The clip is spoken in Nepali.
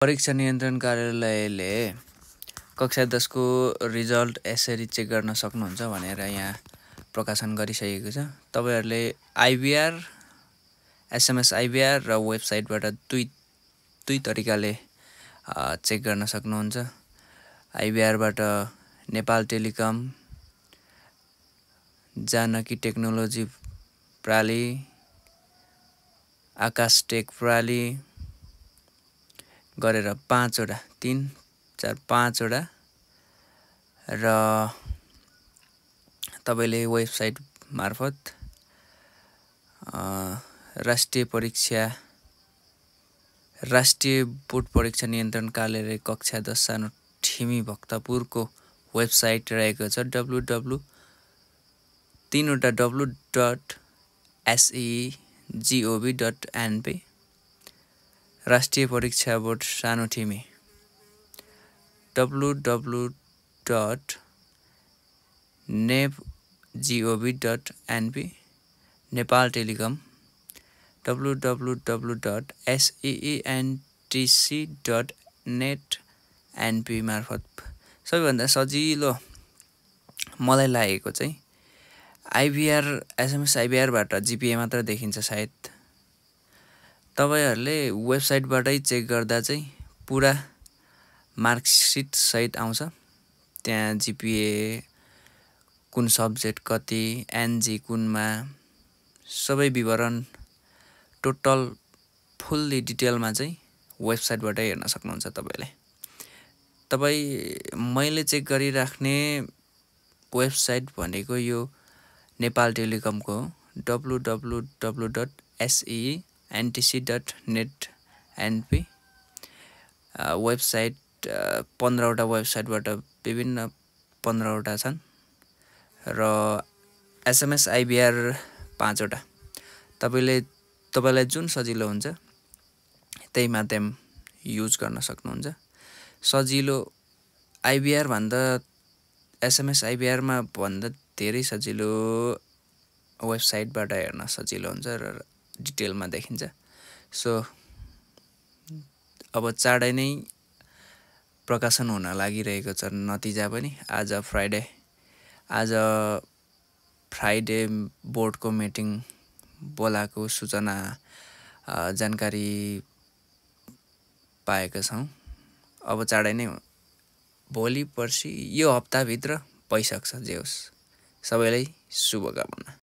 परीक्षा नियन्त्रण कार्यालयले कक्षा 10 को रिजल्ट यसरी चेक गर्न सक्नुहुन्छ भनेर यहाँ प्रकाशन गरिसकेको छ। तपाईहरुले आइभीआर, एसएमएस आइभीआर र वेबसाइटबाट दुई तरिकाले चेक गर्न सक्नुहुन्छ। आइभीआरबाट नेपाल टेलिकम, जानकी टेक्नोलोजी प्राली, आकाश टेक प्राली गरेर 5 वटा 3, 4, 5 वटा र तपाईले वेबसाइट मार्फत राष्ट्रिय बोर्ड परीक्षा नियन्त्रण कार्यालय कक्षा 10 सानो ठिमी भक्तपुरको वेबसाइट रहेको छ www.segov.np राष्ट्रिय परीक्षा बोर्ड सानो Thimi www.nepgov.np Nepal telecom www.seentc.net.np मार्फत सबैभन्दा सजिलो मलाई लागेको चाहिँ आइभीआर एसएमएस आइभीआरबाट जीपीए मात्र देखिन्छ सायद। तपाईहरुले वेबसाइटबाटै चेक गर्दा चाहिँ पुरा मार्कसिट सहित आउँछ। त्यहाँ जीपीए कुन सब्जेक्ट कति, एनजी कुनमा सबै विवरण टोटल फुल्ली डिटेलमा चाहिँ वेबसाइटबाटै हेर्न सक्नुहुन्छ तपाईले। मैले चेक गरिराख्ने वेबसाइट भनेको यो नेपाल टेलिकमको www.seentc.net.np वेबसाइट 15 वटा वेबसाइटबाट विभिन्न 15 वटा छन् र एसएमएस आइभीआर 5 वटा। तपाईलाई जुन सजिलो हुन्छ त्यही माध्यम युज गर्न सक्नुहुन्छ। सजिलो आइभीआर भन्दा एसएमएस आइभीआर मा भन्दा धेरै सजिलो वेबसाइटबाट हेर्न सजिलो हुन्छ र डिटेलमा देखिन्छ। सो अब चाँडै नै प्रकाशन हुन लागिरहेको छ नतिजा पनि। आज फ्राइडे बोर्डको मिटिङ बोलाको सूचना जानकारी पाएका छौं। अब चाँडै नै भोलि पर्सि यो हप्ताभित्र भइसक्छ जे होस्। सबैलाई शुभकामना।